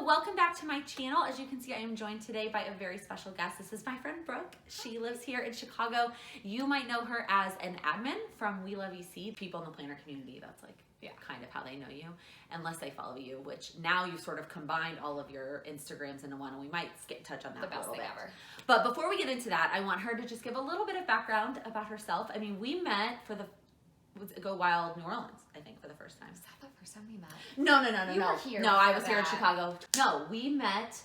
welcome back to my channel. As you can see, I am joined today by a very special guest. This is my friend Brooke. She lives here in Chicago. You might know her as an admin from We Love EC. People in the planner community, that's like kind of how they know you, unless they follow you, which now you've sort of combined all of your Instagrams into one, and we might touch on that a little bit. Ever. But before we get into that, I want her to just give a little bit of background about herself. I mean, we met for the Go Wild New Orleans, I think, for the first time. Is that the first time we met? No. You were here no, I was here in Chicago. No, we met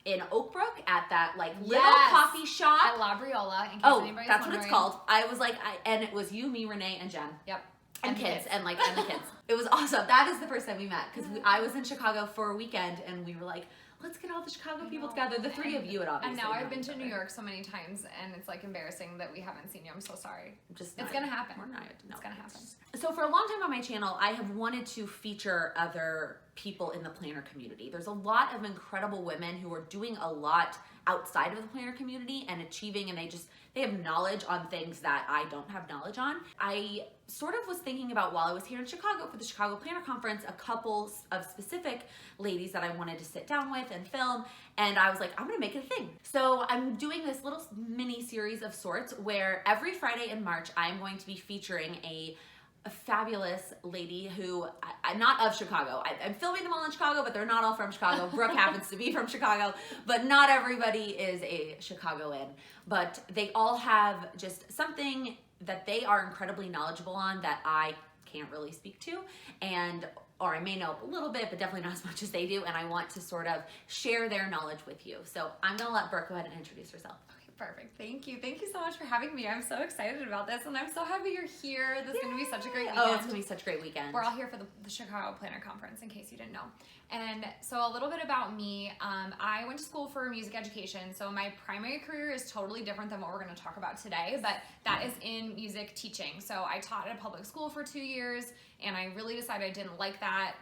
in Oakbrook at that little coffee shop. At La Briola, in case anybody's that's wondering. what it's called. I was like, and it was you, me, Renee, and Jen. Yep. And kids, and the kids. It was awesome. That is the first time we met, because I was in Chicago for a weekend, and we were like, let's get all the Chicago people together. The three of you had obviously. And now I've been to New York so many times, and it's embarrassing that we haven't seen you. I'm so sorry. It's gonna happen. It's gonna happen. So for a long time on my channel, I have wanted to feature other people in the planner community. There's a lot of incredible women who are doing a lot outside of the planner community and achieving, and they have knowledge on things that I don't have knowledge on. I sort of was thinking about, while I was here in Chicago for the Chicago Planner Conference, a couple of specific ladies that I wanted to sit down with and film, and I was like, I'm gonna make it a thing. So I'm doing this little mini series of sorts where every Friday in March, I'm going to be featuring a fabulous lady who, I'm not of Chicago. I'm filming them all in Chicago, but they're not all from Chicago. Brooke happens to be from Chicago, but not everybody is a Chicagoan. But they all have just something that they are incredibly knowledgeable on that I can't really speak to, or I may know a little bit, but definitely not as much as they do, and I want to sort of share their knowledge with you. So I'm gonna let Brooke go ahead and introduce herself. Perfect. Thank you. Thank you so much for having me. I'm so excited about this, and I'm so happy you're here. This is going to be such a great weekend. Oh, it's going to be such a great weekend. We're all here for the Chicago Planner Conference, in case you didn't know. And so a little bit about me. I went to school for music education, so my primary career is totally different than what we're going to talk about today, but that is in music teaching. So I taught at a public school for 2 years, and I really decided I didn't like that.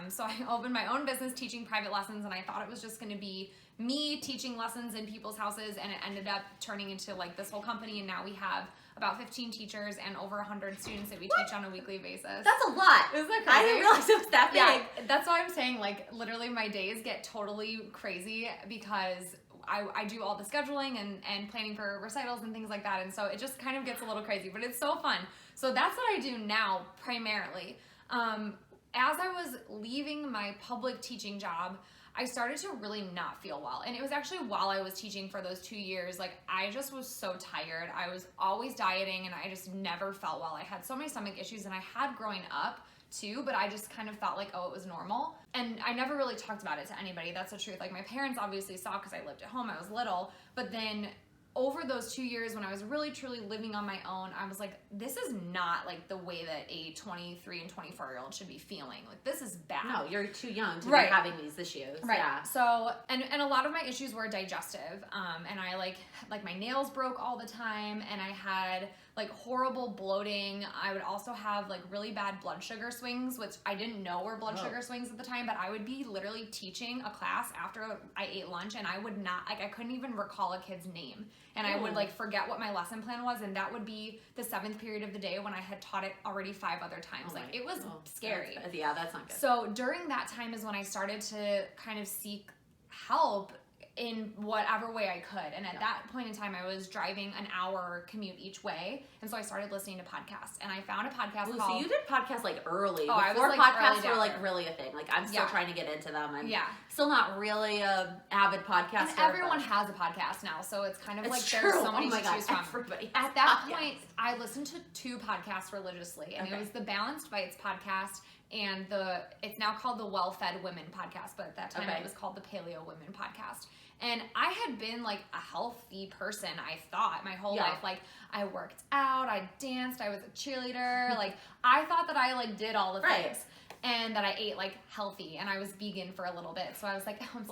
So I opened my own business teaching private lessons, and I thought it was just going to be me teaching lessons in people's houses, and it ended up turning into this whole company, and now we have about 15 teachers and over 100 students that we teach on a weekly basis. That's a lot. Isn't that crazy? I didn't realize it was that big. Yeah, that's why I'm saying literally my days get totally crazy because I do all the scheduling and planning for recitals and things like that, and so it just kind of gets a little crazy, but it's so fun. So that's what I do now primarily. As I was leaving my public teaching job, I started to really not feel well. And it was actually while I was teaching for those 2 years, I just was so tired. I was always dieting, and I just never felt well. I had so many stomach issues, and I had growing up too, but I just kind of felt like, oh, it was normal. And I never really talked about it to anybody. That's the truth. My parents obviously saw because I lived at home. I was little, but then over those 2 years when I was really truly living on my own, I was like, this is not the way that a 23 and 24-year-old should be feeling. This is bad. No, you're too young to be having these issues. Right. Yeah. So, and a lot of my issues were digestive. And I my nails broke all the time, and I had horrible bloating. I would also have really bad blood sugar swings, which I didn't know were blood sugar swings at the time, but I would be literally teaching a class after I ate lunch, and I would not, I couldn't even recall a kid's name. And I would forget what my lesson plan was, and that would be the 7th period of the day when I had taught it already 5 other times. It was scary. That's not good. So during that time is when I started to kind of seek help in whatever way I could. And at that point in time, I was driving an hour commute each way. And so I started listening to podcasts. And I found a podcast called... So you did podcasts early. Oh, before I was podcasts early were really a thing. I'm still trying to get into them. I'm still not really a avid podcaster. And everyone has a podcast now. So it's kind of there's so many to choose from. Everybody at that point, I listened to 2 podcasts religiously. And it was the Balanced Bites podcast and it's now called the Well Fed Women podcast, but at that time it was called the Paleo Women podcast. And I had been a healthy person, I thought, my whole life. I worked out, I danced, I was a cheerleader. I thought that I did all the things. And that I ate healthy, and I was vegan for a little bit. So I was like, oh, I'm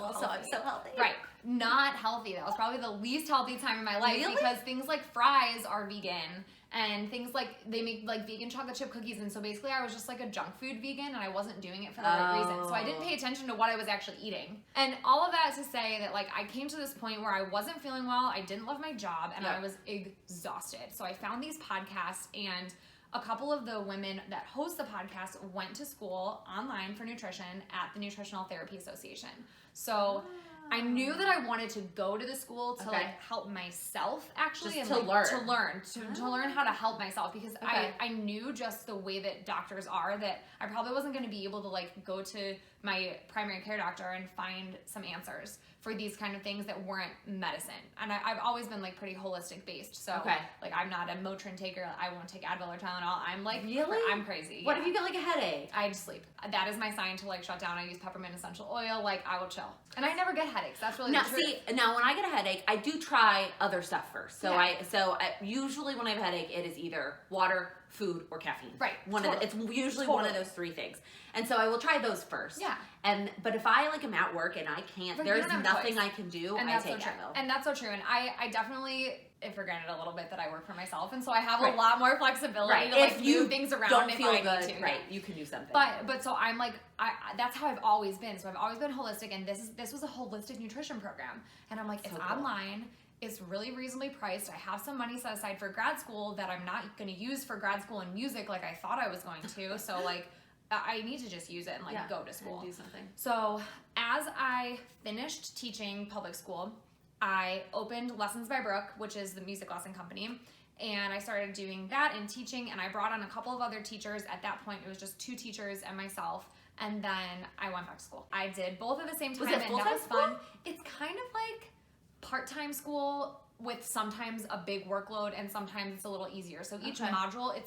so healthy. Right. Not healthy. That was probably the least healthy time in my life because things like fries are vegan. And things they make vegan chocolate chip cookies, and so basically I was just a junk food vegan, and I wasn't doing it for the right reason. So I didn't pay attention to what I was actually eating. And all of that to say that I came to this point where I wasn't feeling well, I didn't love my job, and I was exhausted. So I found these podcasts, and a couple of the women that host the podcast went to school online for nutrition at the Nutritional Therapy Association. So I knew that I wanted to go to the school to like help myself actually, just and to like, learn. to learn how to help myself, because Okay. I knew just the way that doctors are that I probably wasn't going to be able to like go to my primary care doctor and find some answers for these kind of things that weren't medicine. And I've always been like pretty holistic based. So like I'm not a Motrin taker. I won't take Advil or Tylenol. I'm like, Really? I'm crazy. What if you get like a headache? I just sleep. That is my sign to like shut down. I use peppermint essential oil. Like I will chill. And I never get headaches. That's really Now, the truth. see, now when I get a headache, I do try other stuff first. So Yeah. I usually when I have a headache, it is either water, food, or caffeine. Right, It's usually one of those three things. And so I will try those first. Yeah. But if I like am at work and I can't, But you there's don't have a nothing choice. I can do. And I that's take so true. Advil. And that's so true. And I definitely, if for granted a little bit that I work for myself, and so I have Right. a lot more flexibility to like If you move things around don't if feel I good, need to. right? You can do something. But so I'm like, that's how I've always been. So I've always been holistic, and this was a holistic nutrition program, and I'm like, it's So cool. online. It's really reasonably priced. I have some money set aside for grad school that I'm not going to use for grad school in music like I thought I was going to. So like, I need to just use it and like go to school. And do something. So as I finished teaching public school, I opened Lessons by Brooke, which is the music lesson company. And I started doing that and teaching, and I brought on a couple of other teachers. At that point, it was just 2 teachers and myself. And then I went back to school. I did both at the same time, Was it and full-time that was fun. school? It's kind of like part-time school with sometimes a big workload and sometimes it's a little easier. So each Okay. module, I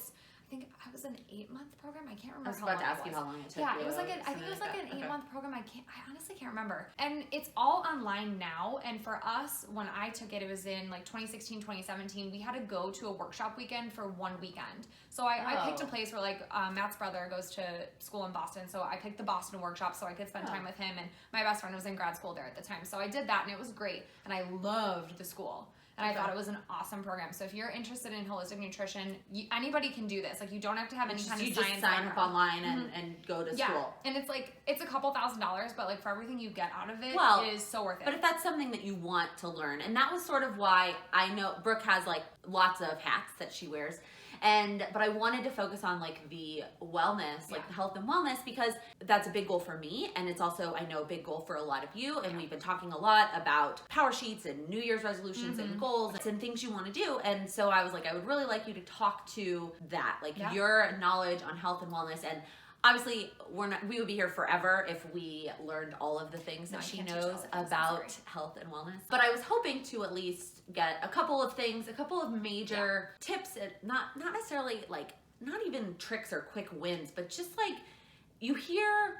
think I was an 8-month program. I can't remember I was how about long to ask it you was. how long it took. Yeah, you, it was like I think something it was like an that. 8-month program. I honestly can't remember. And it's all online now. And for us, when I took it, it was in like 2016, 2017. We had to go to a workshop weekend for 1 weekend. So I picked a Oh. place where like Matt's brother goes to school in Boston. So I picked the Boston workshop so I could spend time with him. And my best friend was in grad school there at the time. So I did that and it was great. And I loved the school. And I thought it was an awesome program. So if you're interested in holistic nutrition, anybody can do this. Like you don't have to have any kind of You science just sign up background. online and go to school. And it's like it's a couple $1,000s, but like for everything you get out of it, Well, it is so worth it. But if that's something that you want to learn, and that was sort of why I know Brooke has like lots of hats that she wears. But I wanted to focus on like the wellness, like the health and wellness, because that's a big goal for me. And it's also, I know, a big goal for a lot of you. And we've been talking a lot about power sheets and New Year's resolutions and goals and things you want to do. And so I was like, I would really like you to talk to that, like your knowledge on health and wellness. And obviously, we would be here forever if we learned all of the things that she knows about health and wellness. But I was hoping to at least get a couple of things, a couple of major tips, and not necessarily like, not even tricks or quick wins, but just like you hear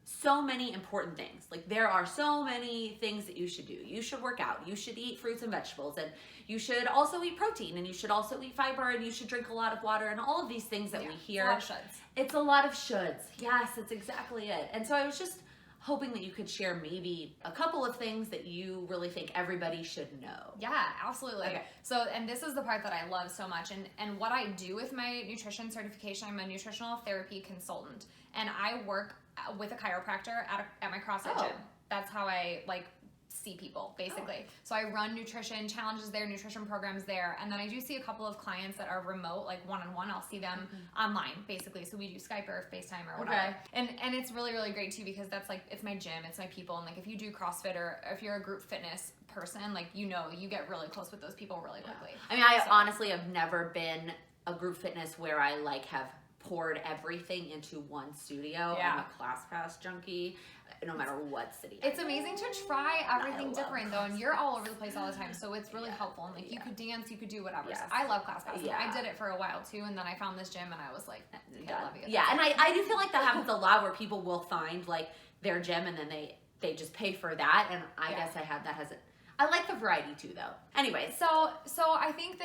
so many important things. Like there are so many things that you should do. You should work out. You should eat fruits and vegetables, and you should also eat protein, and you should also eat fiber, and you should drink a lot of water, and all of these things that we hear. It's a lot of shoulds. It's a lot of shoulds. Yes, that's exactly it. And so I was just hoping that you could share maybe a couple of things that you really think everybody should know. Yeah, absolutely. Okay. So, and this is the part that I love so much. And what I do with my nutrition certification, I'm a nutritional therapy consultant, and I work with a chiropractor at my CrossFit gym. That's how I like see people basically. So I run nutrition challenges there, nutrition programs there, and then I do see a couple of clients that are remote, like one-on-one. I'll see them online basically. So we do Skype or FaceTime or whatever. And it's really, really great too, because that's like, it's my gym, it's my people. And like if you do CrossFit or if you're a group fitness person, like you get really close with those people really quickly. I mean, I honestly have never been a group fitness where I like have poured everything into one studio. I'm a ClassPass junkie, no matter what city. It's amazing to try everything love different though, and you're all over the place all the time, so it's really helpful. And like you could dance, you could do whatever. Yes. So I love ClassPass. Yeah. I did it for a while too, and then I found this gym, and I was like, okay, I love you. Yeah, and I do feel like that happens a lot where people will find like their gym and then they just pay for that, and I guess I like the variety too though. Anyways, So I think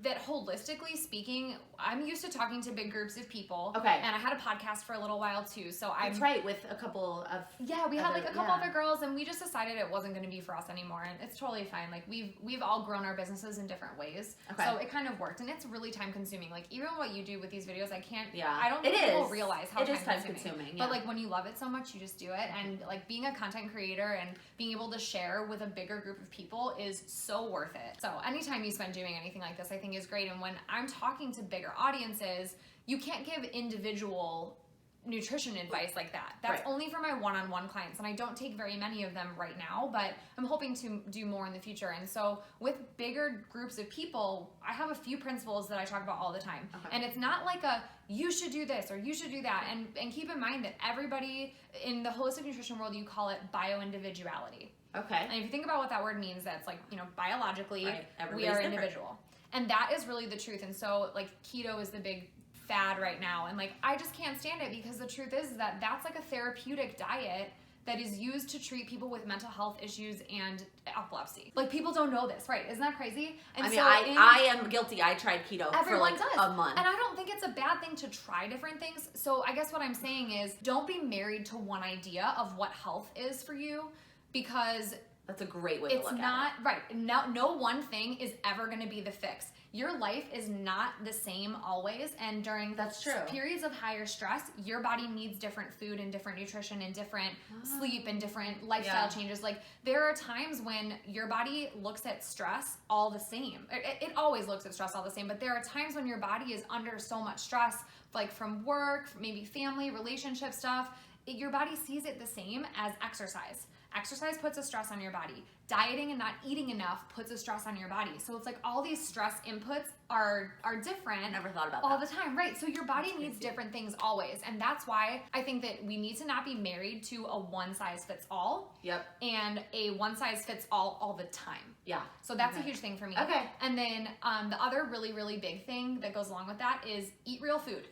that holistically speaking, I'm used to talking to big groups of people. Okay. And I had a podcast for a little while too. So that's right, with a couple of we had like a couple yeah. other girls, and we just decided it wasn't going to be for us anymore, and it's totally fine. Like we've all grown our businesses in different ways. Okay. So it kind of worked, and it's really time consuming. Like even what you do with these videos, I Yeah. don't think It people is. realize how It is time consuming. yeah. But like when you love it so much, you just do it. And like being a content creator and being able to share with a bigger group of people is so worth it. So anytime you spend doing anything like this, I think is great. And when I'm talking to bigger audiences, you can't give individual nutrition advice like that. That's Right. only for my one-on-one clients, and I don't take very many of them right now, but I'm hoping to do more in the future. And so with bigger groups of people, I have a few principles that I talk about all the time. Okay. And it's not like a you should do this or you should do that. And keep in mind that everybody in the holistic nutrition world, you call it bio-individuality. Okay. And if you think about what that word means, that's like, you know, biologically, Right. we Everybody's are different. individual. And that is really the truth. And so, like, keto is the big fad right now. And, like, I just can't stand it because the truth is that that's like a therapeutic diet that is used to treat people with mental health issues and epilepsy. Like, people don't know this, right? Isn't that crazy? And I mean, so I am guilty. I tried keto for everyone like does. a month. And I don't think it's a bad thing to try different things. So I guess what I'm saying is don't be married to one idea of what health is for you, because That's a great way to it's look not at right. No one thing is ever going to be the fix. Your life is not the same always, and during That's true. periods of higher stress, your body needs different food and different nutrition and different sleep and different lifestyle Yeah. changes. Like, there are times when your body looks at stress all the same. It always looks at stress all the same, but there are times when your body is under so much stress, like from work, maybe family, relationship stuff. Your body sees it the same as exercise. Exercise puts a stress on your body. Dieting and not eating enough puts a stress on your body. So it's like all these stress inputs are different. I never thought about all that. the time, right? So your body That's needs crazy. different things always. And that's why I think that we need to not be married to a one size fits all Yep. and a one size fits all the time. Yeah. So that's a Okay. huge thing for me. Okay. And then the other really, really big thing that goes along with that is eat real food.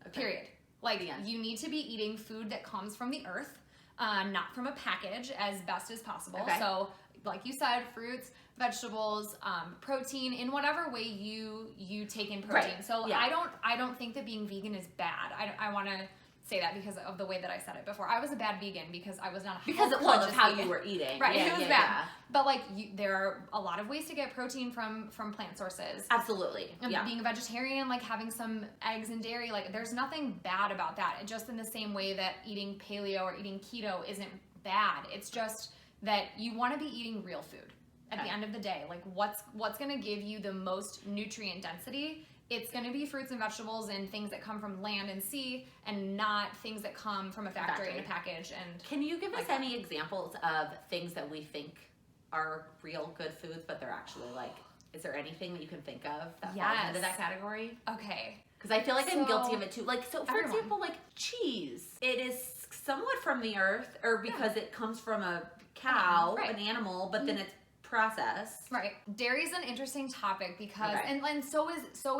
Okay. Period. Like, The end. you need to be eating food that comes from the earth, not from a package, as best as possible. Okay. So, like you said, fruits, vegetables, protein in whatever way you take in protein. Right. So Yeah. I don't think that being vegan is bad. I want to say that because of the way that I said it before. I was a bad vegan because I was not a Because health of, well, of conscious how vegan. you were eating. Right, Yeah, it was yeah, bad. yeah. But like, there are a lot of ways to get protein from plant sources. Absolutely. And Yeah. being a vegetarian, like having some eggs and dairy, like there's nothing bad about that. And just in the same way that eating paleo or eating keto isn't bad. It's just that you want to be eating real food at the Okay. end of the day. Like, what's going to give you the most nutrient density? It's going to be fruits and vegetables and things that come from land and sea, and not things that come from a factory in a package. And Can you give us Like that. any examples of things that we think are real good foods, but they're actually like, is there anything that you can think of that falls Yes. into that category? okay, Because I feel like I'm guilty So, of it too. Like, so for everyone. example, like cheese. It is somewhat from the earth, or because it comes from a cow, Right. an animal, but then it's processed. right. Dairy's an interesting topic because, Okay. and so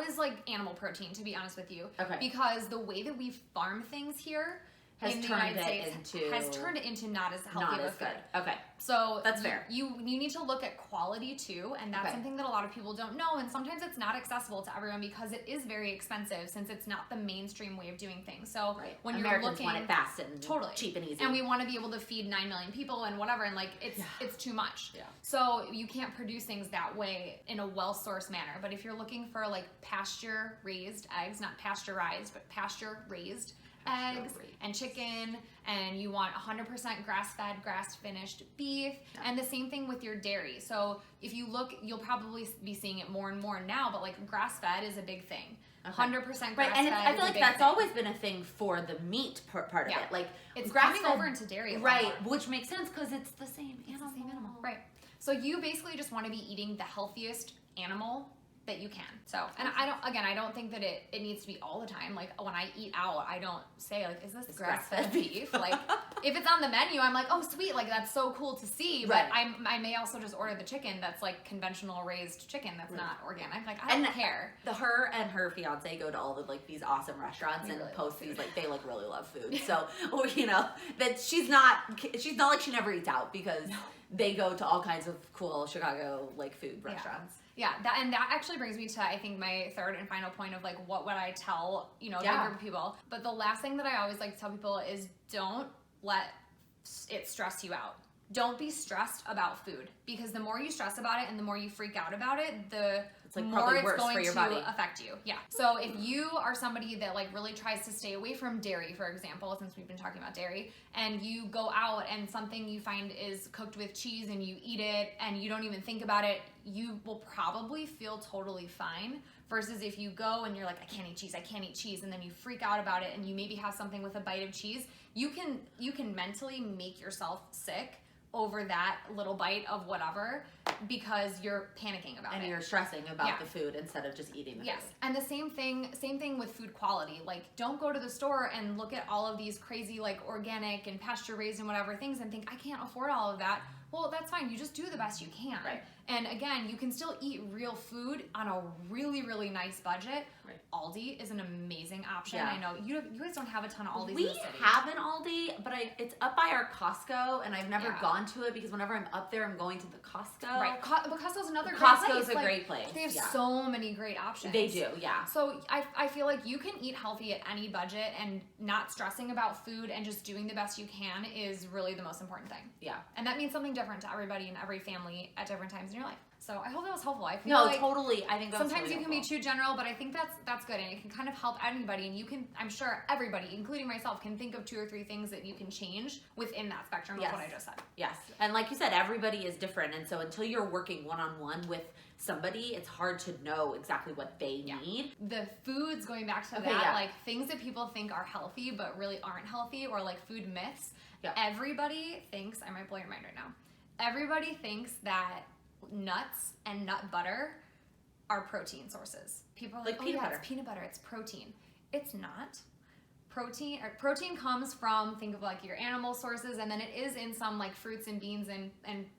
is like animal protein, to be honest with you. Okay. Because the way that we farm things here Has in the turned United it States into has turned it into not as healthy Not of a as food. good. Okay. So That's fair. You need to look at quality too, and that's Okay. something that a lot of people don't know. And sometimes it's not accessible to everyone because it is very expensive, since it's not the mainstream way of doing things. So Right. when Americans you're looking, want it fast and totally cheap and easy. and we want to be able to feed 9 million people and whatever, and like it's too much. Yeah. So you can't produce things that way in a well-sourced manner. But if you're looking for like pasture-raised eggs, not pasteurized, but pasture-raised eggs Pasture-raised. and chicken, and you want 100% grass-fed, grass-finished beef, and the same thing with your dairy. So if you look, you'll probably be seeing it more and more now, but like grass-fed is a big thing. Okay. 100% grass-fed Right, and I is feel a like big that's thing. always been a thing for the meat part of Yeah. it. Like It's grass-fed- coming over into dairy a lot right? more. Which makes sense because it's the same It's animal. the same animal, right? So you basically just want to be eating the healthiest animal that you can. So, and I don't think that it needs to be all the time. Like, when I eat out, I don't say like, is this It's grass-fed grass-fed beef? Like, if it's on the menu, I'm like, oh sweet, like that's so cool to see. Right. But I may also just order the chicken that's like conventional raised chicken that's Right. not organic. Like, I don't And care. Her and her fiance go to all the like these awesome restaurants We and really love post food. these like they like really love food. So you know that she's not like she never eats out because they go to all kinds of cool Chicago like food restaurants. Yeah, that actually brings me to, I think, my third and final point of like, what would I tell, a Yeah. big group of people. But the last thing that I always like to tell people is don't let it stress you out. Don't be stressed about food, because the more you stress about it and the more you freak out about it, the like more probably it's worse going for your to body. affect you. Yeah. So if you are somebody that like really tries to stay away from dairy, for example, since we've been talking about dairy, and you go out and something you find is cooked with cheese and you eat it and you don't even think about it, you will probably feel totally fine versus if you go and you're like, I can't eat cheese, and then you freak out about it and you maybe have something with a bite of cheese, you can mentally make yourself sick over that little bite of whatever because you're panicking about it. And you're stressing about Yeah. the food instead of just eating the Yes, food. and the same thing with food quality. Like, don't go to the store and look at all of these crazy, like, organic and pasture raised and whatever things and think, I can't afford all of that. Well, that's fine. You just do the best you can. Right. And again, you can still eat real food on a really, really nice budget. Right. Aldi is an amazing option. Yeah. I know you guys don't have a ton of Aldis in We the city. have an Aldi, but it's up by our Costco, and I've never Yeah. gone to it because whenever I'm up there, I'm going to the Costco. Right, but Costco's another great Costco's place. a Like, great place. They have yeah. so many great options. They do, yeah. So I feel like you can eat healthy at any budget, and not stressing about food and just doing the best you can is really the most important thing. Yeah. And that means something different to everybody and every family at different times in your life. So I hope that was helpful. I feel No, like totally. I think that's sometimes really you can be helpful. too general, but I think that's good, and it can kind of help anybody. And you can, I'm sure everybody, including myself, can think of 2 or 3 things that you can change within that spectrum Yes. of what I just said. Yes. And like you said, everybody is different. And so until you're working one-on-one with somebody, it's hard to know exactly what they need. The foods, going back to Okay, that, yeah. like things that people think are healthy but really aren't healthy, or like food myths. Yeah. Everybody thinks, I might blow your mind right now. Everybody thinks that nuts and nut butter are protein sources. People are like, Like oh peanut yeah, butter. it's peanut butter, it's protein. It's not. Protein comes from, think of like your animal sources, and then it is in some like fruits and beans and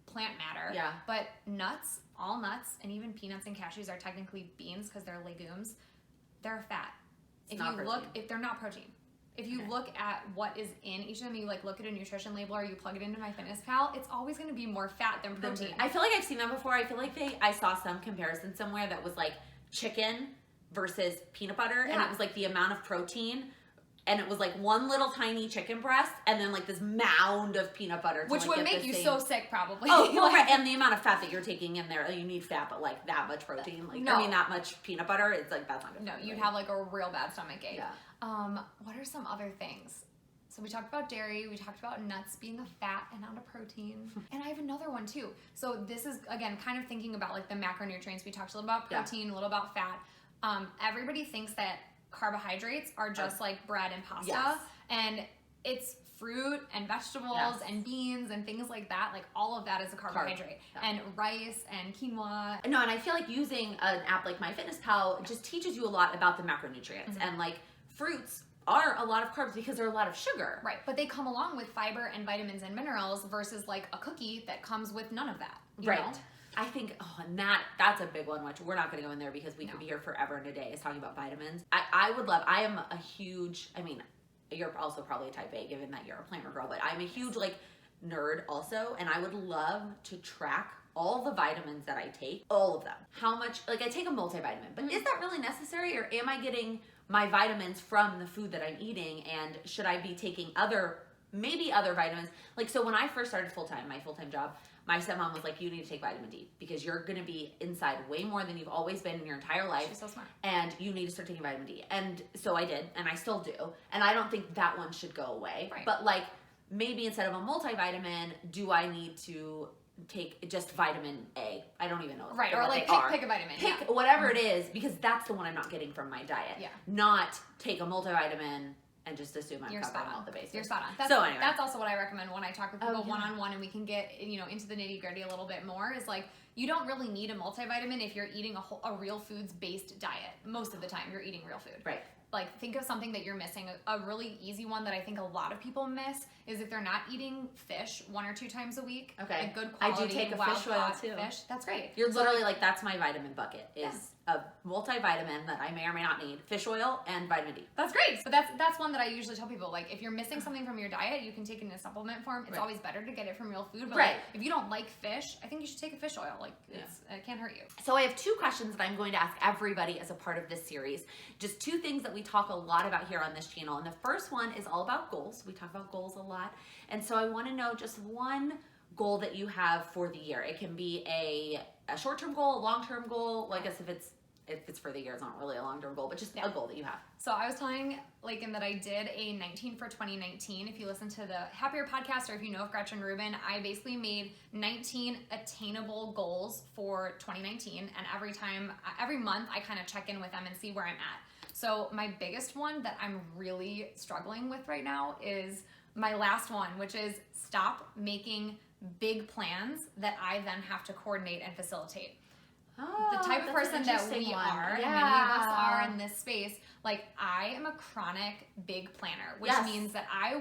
plant matter. Yeah. But nuts, all nuts, and even peanuts and cashews are technically beans because they're legumes. They're fat. It's not protein. If they're not protein. If you Okay. look at what is in each of them, you like look at a nutrition label or you plug it into MyFitnessPal, it's always going to be more fat than protein. I feel like I've seen that before. I feel like I saw some comparison somewhere that was like chicken versus peanut butter, and Yeah. it was like the amount of protein, and it was like one little tiny chicken breast, and then like this mound of peanut butter, to, Which like, would get make the you same- so sick, probably. Oh, well, Like- right, and the amount of fat that you're taking in there, you need fat, but like that much protein, like No. I mean that much peanut butter, it's like that's not good. No, for you'd anybody. have like a real bad stomach ache. Yeah. What are some other things? So we talked about dairy, we talked about nuts being a fat and not a protein. And I have another one too. So this is, again, kind of thinking about like the macronutrients. We talked a little about Yeah. protein, a little about fat. Everybody thinks that carbohydrates are just like bread and pasta. Yes. And it's fruit and vegetables Yes. and beans and things like that. Like all of that is a carbohydrate. Yeah. And rice and quinoa. No, and I feel like using an app like MyFitnessPal just teaches you a lot about the macronutrients, Mm-hmm. and like fruits are a lot of carbs because they're a lot of sugar. Right, but they come along with fiber and vitamins and minerals versus like a cookie that comes with none of that. You Right. know? I think, and that's a big one, which we're not going to go in there because we No. could be here forever and a day is talking about vitamins. I am a huge, I mean, you're also probably a type A given that you're a planner girl, but I'm a huge like nerd also, and I would love to track all the vitamins that I take, all of them. How much, like I take a multivitamin, but is that really necessary, or am I getting my vitamins from the food that I'm eating, and should I be taking maybe other vitamins? Like, so when I first started my full-time job, my stepmom was like, you need to take vitamin D because you're going to be inside way more than you've always been in your entire life. She's so smart. And you need to start taking vitamin D. And so I did, and I still do. And I don't think that one should go away. Right. But like, maybe instead of a multivitamin, do I need to take just vitamin A? I don't even know. Right, or what like they are. pick a vitamin. Pick Yeah. whatever it is, because that's the one I'm not getting from my diet. Yeah. Not take a multivitamin and just assume I'm You're covering spot all on. the bases. You're spot on. That's, So anyway. that's also what I recommend when I talk with people Oh, yeah. one-on-one, and we can get into the nitty-gritty a little bit more. Is like, you don't really need a multivitamin if you're eating a real foods-based diet. Most of the time, you're eating real food. Right. Like, think of something that you're missing. A really easy one that I think a lot of people miss is if they're not eating fish 1 or 2 times a week. Okay. Like good I do quality take a wild fish oil, caught too. fish. That's great. You're So, literally like, that's my vitamin bucket is a multivitamin that I may or may not need, fish oil and vitamin D. that's great. But that's one that I usually tell people. Like, if you're missing something from your diet, you can take it in a supplement form. It's Right. always better to get it from real food. But Right. like, if you don't like fish, I think you should take a fish oil. Like, it can't hurt you. So I have 2 questions that I'm going to ask everybody as a part of this series. Just 2 things that we talk a lot about here on this channel. And the first one is all about goals. We talk about goals a lot. And so I want to know just one goal that you have for the year. It can be a short-term goal, a long-term goal. Well, I guess if it's if it's for the year, it's not really a long-term goal, but just Yeah. a goal that you have. So I was telling Lakin that I did a 19 for 2019. If you listen to the Happier podcast or if you know of Gretchen Rubin, I basically made 19 attainable goals for 2019. And every month, I kind of check in with them and see where I'm at. So my biggest one that I'm really struggling with right now is my last one, which is stop making big plans that I then have to coordinate and facilitate. The type of person that we are, many of us are in this space, like I am a chronic big planner, which means that I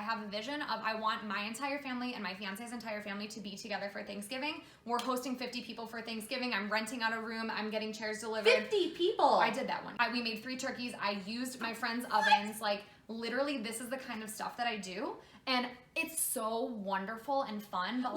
have a vision of I want my entire family and my fiance's entire family to be together for Thanksgiving. We're hosting 50 people for Thanksgiving. I'm renting out a room. I'm getting chairs delivered. 50 people. I did that one. We made 3 turkeys. I used my friend's ovens. Like literally, this is the kind of stuff that I do. And it's so wonderful and fun, but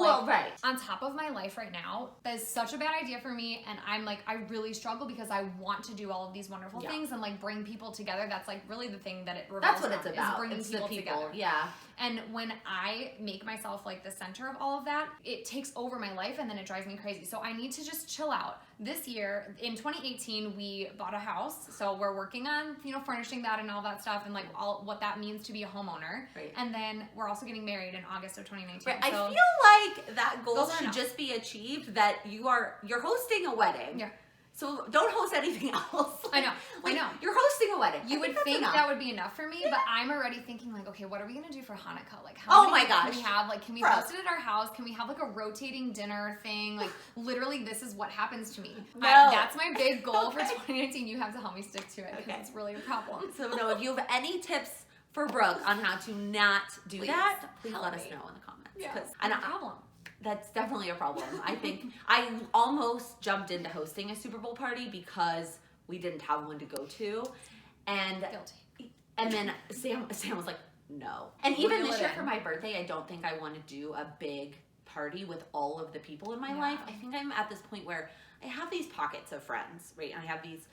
on top of my life right now, that is such a bad idea for me. And I'm like, I really struggle because I want to do all of these wonderful things and like bring people together. That's like really the thing that it revolves That's what it's around, about. is bringing It's people the people together. Yeah. And when I make myself like the center of all of that, it takes over my life and then it drives me crazy. So I need to just chill out. This year, in 2018, we bought a house. So we're working on, furnishing that and all that stuff and like all what that means to be a homeowner. Right. And then we're also getting married in August of 2019. Right. So I feel like that goal those are should enough. just be achieved that you're hosting a wedding. Yeah. So don't host anything else. I know. You're hosting a wedding. You would think enough. that would be enough for me, but I'm already thinking like, okay, what are we gonna do for Hanukkah? Like, Oh many my gosh. can we have? Like, can we host it at our house? Can we have like a rotating dinner thing? Like, literally, this is what happens to me. No. That's my big goal for Okay. 2019. You have to help me stick to it because it's really a problem. So no, if you have any tips for Brooke on how to not do Please that, please help let us me. know in the comments. Yeah, 'Cause it's a problem. That's definitely a problem. I think I almost jumped into hosting a Super Bowl party because we didn't have one to go to. And Guilty. And then Sam was like, no. And even Reel this it year in. for my birthday, I don't think I want to do a big party with all of the people in my Yeah. life. I think I'm at this point where I have these pockets of friends, right? And I have these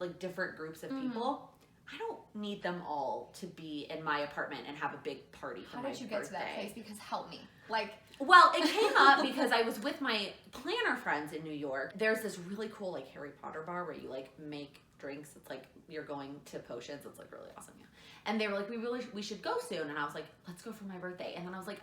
like different groups of people. I don't need them all to be in my apartment and have a big party for How my did you get to that birthday. place? Because help me. Like, Well, it came up because I was with my planner friends in New York. There's this really cool like Harry Potter bar where you like make drinks. It's like you're going to potions. It's like really awesome. Yeah. And they were like, we should go soon. And I was like, let's go for my birthday. And then I was like,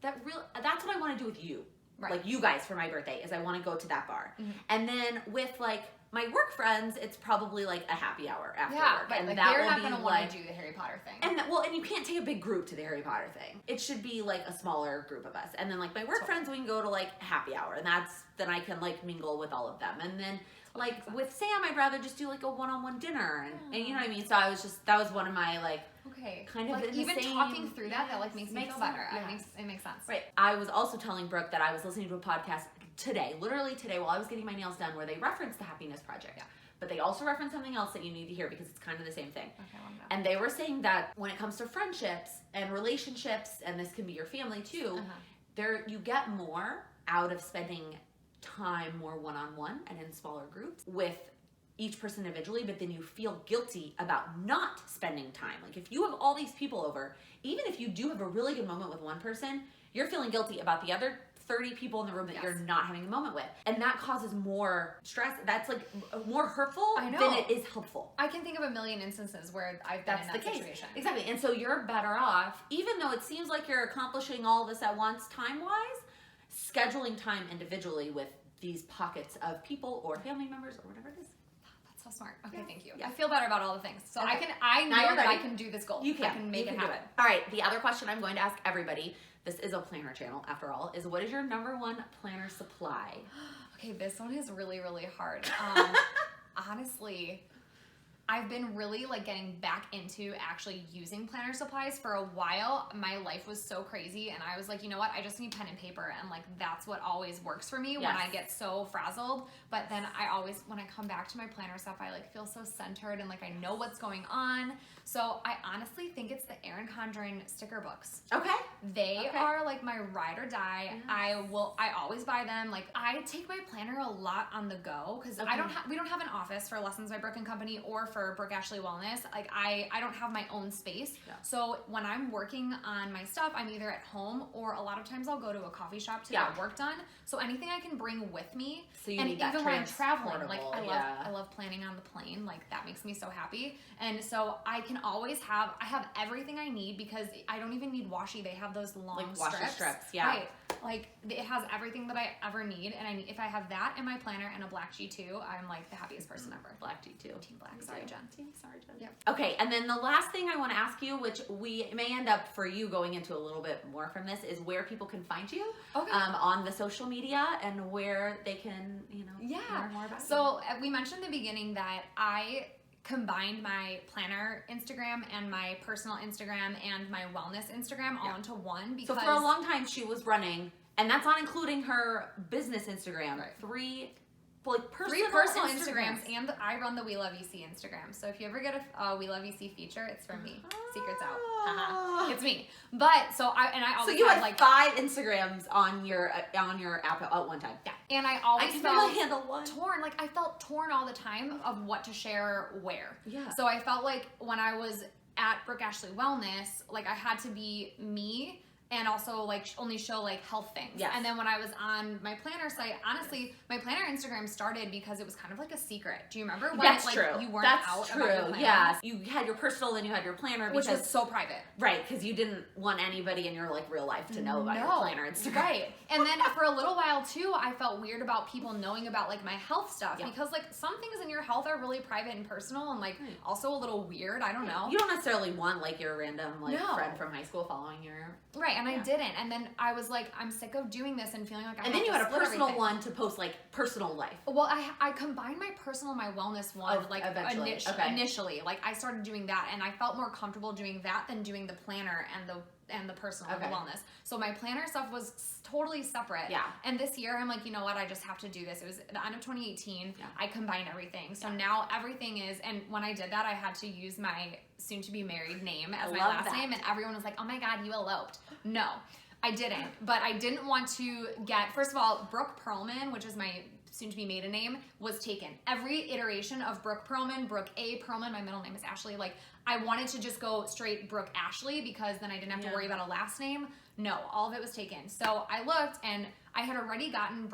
that's what I want to do with you. Right. Like you guys for my birthday is I want to go to that bar. Mhm. And then with like my work friends, it's probably like a happy hour after yeah, work. but And like, that they're will not be going to like, want to do the Harry Potter thing. and you can't take a big group to the Harry Potter thing. It should be like a smaller group of us. And then like my work friends, we can go to like happy hour, and then I can like mingle with all of them. And then like with Sam, I'd rather just do like a one-on-one dinner, and you know what I mean. So that was one of my like Okay. kind of like in the even same- talking through that like makes me Makes feel better. sense, It makes sense. right. I was also telling Brooke that I was listening to a podcast literally today, while I was getting my nails done, where they referenced the Happiness Project. Yeah. But they also referenced something else that you need to hear because it's kind of the same thing. Okay, I wanna know. And they were saying that when it comes to friendships and relationships, and this can be your family too, you get more out of spending time more one-on-one and in smaller groups with each person individually, but then you feel guilty about not spending time. Like if you have all these people over, even if you do have a really good moment with one person, you're feeling guilty about the other 30 people in the room that you're not having a moment with. And that causes more stress. That's like more hurtful I know. than it is helpful. I can think of a million instances where I've been That's in the that case. situation. Exactly. And so you're better off, even though it seems like you're accomplishing all this at once time-wise, scheduling time individually with these pockets of people or family members or whatever it is. That's so smart. Okay, Yeah. thank you. Yeah. I feel better about all the things. So Okay. I Now know you're that I ready. can do this goal. You can. I can make You it can do happen. All right. The other question I'm going to ask everybody, this is a planner channel after all, is what is your number one planner supply? Okay, this one is really, really hard. Honestly, I've been really like getting back into actually using planner supplies. For a while, my life was so crazy, and I was like, you know what? I just need pen and paper, and like that's what always works for me when Yes. I get so frazzled. But then I always, when I come back to my planner stuff, I like feel so centered and like I know what's going on. So I honestly think it's the Erin Condren sticker books. Okay. They Okay. are like my ride or die. Yes. I always buy them. Like I take my planner a lot on the go because Okay. we don't have an office for Lessons by Brooke and Company or for Brooke Ashley Wellness. Like I don't have my own space. Yeah. So when I'm working on my stuff, I'm either at home or a lot of times I'll go to a coffee shop to Yeah. get work done. So anything I can bring with me. So you and need that even when I'm traveling, like transportable, I love planning on the plane. Like that makes me so happy. And so I can always I have everything I need because I don't even need washi. They have those long Like washi strips, yeah. Right. Like it has everything that I ever need. And if I have that in my planner and a black G2, I'm like the happiest person ever. Black G2. Team Black. Sorry, Jen. Sorry, Jen. Yep. Okay, and then the last thing I want to ask you, which we may end up for you going into a little bit more from this, is where people can find you Okay. on the social media and where they can, learn more about you. So we mentioned in the beginning that I combined my planner Instagram and my personal Instagram and my wellness Instagram all into one because So for a long time she was running, and that's not including her business Instagram. Right. Three three personal Instagrams, and I run the We Love EC Instagram. So if you ever get a We Love EC feature, it's from me. Secret's out. Haha. It's me. But so I So always you had had like 5 Instagrams on your app at one time. yeah, and I I always can felt barely handle one. torn. Like I felt torn all the time of what to share where. Yeah. So I felt like when I was at Brooke Ashley Wellness, like I had to be me and also like only show like health things. Yes. And then when I was on my planner site, honestly, my planner Instagram started because it was kind of like a secret. Do you remember when That's like true. you weren't That's out true. about your planner? Yes. You had your personal, then you had your planner Which because was so private. right, because you didn't want anybody in your like real life to know about your planner Instagram. Right. And then for a little while too, I felt weird about people knowing about like my health stuff Yeah. because like some things in your health are really private and personal and like Right. also a little weird. I don't know. You don't necessarily want like your random like No. friend from high school following your. Right, and I Yeah. didn't. And then I was like, I'm sick of doing this and feeling like I And have then you to had a split personal everything. one to post like personal life. Well, I combined my personal and my wellness one Oh, like eventually. Okay. initially. Like I started doing that and I felt more comfortable doing that than doing the planner and the personal and the Okay. wellness. So my planner stuff was totally separate. Yeah. And this year I'm like, you know what? I just have to do this. It was the end of 2018. Yeah. I combined everything. So Yeah. now everything is, and when I did that, I had to use my soon to be married name as I my love last that. name and everyone was like, oh my God, you eloped. No. I didn't, but I didn't want to get, first of all, Brooke Perlman, which is my soon-to-be maiden name, was taken. Every iteration of Brooke Perlman, Brooke A. Perlman, my middle name is Ashley, like, I wanted to just go straight Brooke Ashley because then I didn't have to Yeah. worry about a last name. No, all of it was taken. So I looked and I had already gotten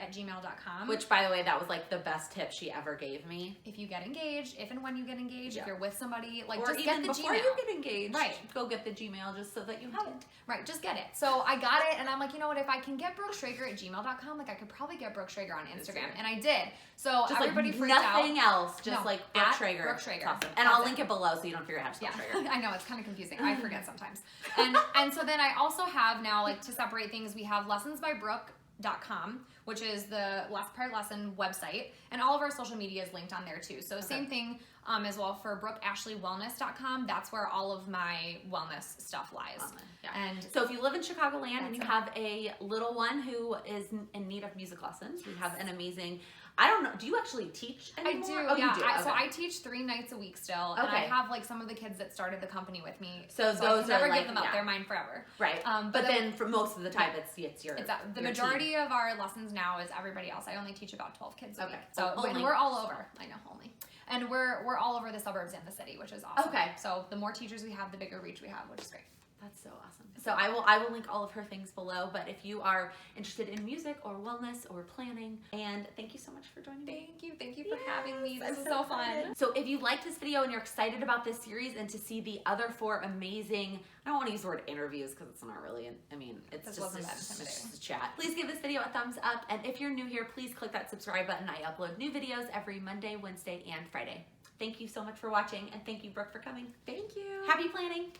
brookeschrager@gmail.com. Which, by the way, that was like the best tip she ever gave me. if you get engaged, if and when you get engaged, Yeah. if you're with somebody, like Or just even get the before Gmail. you get engaged, Right. go get the Gmail just so that you have it. Right, just get it. So I got it, and I'm like, you know what? If I can get brookeschrager@gmail.com, like I could probably get Brooke Schrager on Instagram, and I did. So Just everybody like freaked out. nothing else, just No, like Brooke at Schrager. Brooke Schrager. It's awesome. And That's I'll it. link it below so you don't figure out how to spell Yeah, Schrager. I know it's kind of confusing. I forget sometimes. And so then I also have now, like, to separate things, we have lessonsbybrooke.com, which is the Last Part Lesson website, and all of our social media is linked on there too. So same thing as well for brookeashleywellness.com. That's where all of my wellness stuff lies. Yeah. And So if you live in Chicagoland and you That's have a little one who is in need of music lessons, we have an amazing. I don't know. Do you actually teach I anymore? do, Oh, yeah. you do. So Okay. I teach 3 nights a week still, and I Okay. have like some of the kids that started the company with me. So I those can never are, like, give them up; yeah. they're mine forever. Right. But But then- then for most of the time, it's your. It's the your majority team. of our lessons now is everybody else. I only teach about 12 kids a Okay. week. So Oh, only. we're all over. I know only. And we're all over the suburbs and the city, which is awesome. Okay. So the more teachers we have, the bigger reach we have, which is great. That's so awesome. So I will link all of her things below. But if you are interested in music or wellness or planning, and thank you so much for joining me. Thank you for having me. This I'm is so fun. excited. So if you liked this video and you're excited about this series and to see the other 4 amazing, I don't want to use the word interviews because it's not really, it's This just, wasn't it's that just intimidating. a chat. Please give this video a thumbs up. And if you're new here, please click that subscribe button. I upload new videos every Monday, Wednesday, and Friday. Thank you so much for watching. And thank you, Brooke, for coming. Thank you. Happy planning.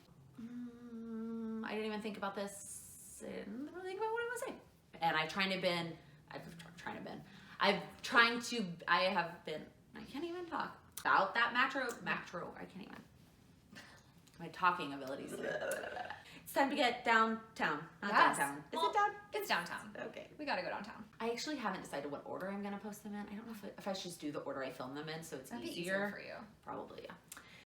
I didn't even think about this. I didn't really think about what I was saying. And I can't even talk about that macro. I can't even. My talking abilities. It's time to get downtown. Not Yes. downtown. Is Well, it down? It's downtown. Okay. We gotta go downtown. I actually haven't decided what order I'm going to post them in. I don't know if I should just do the order I film them in so it's That'd be easier. easier for you. Probably, yeah.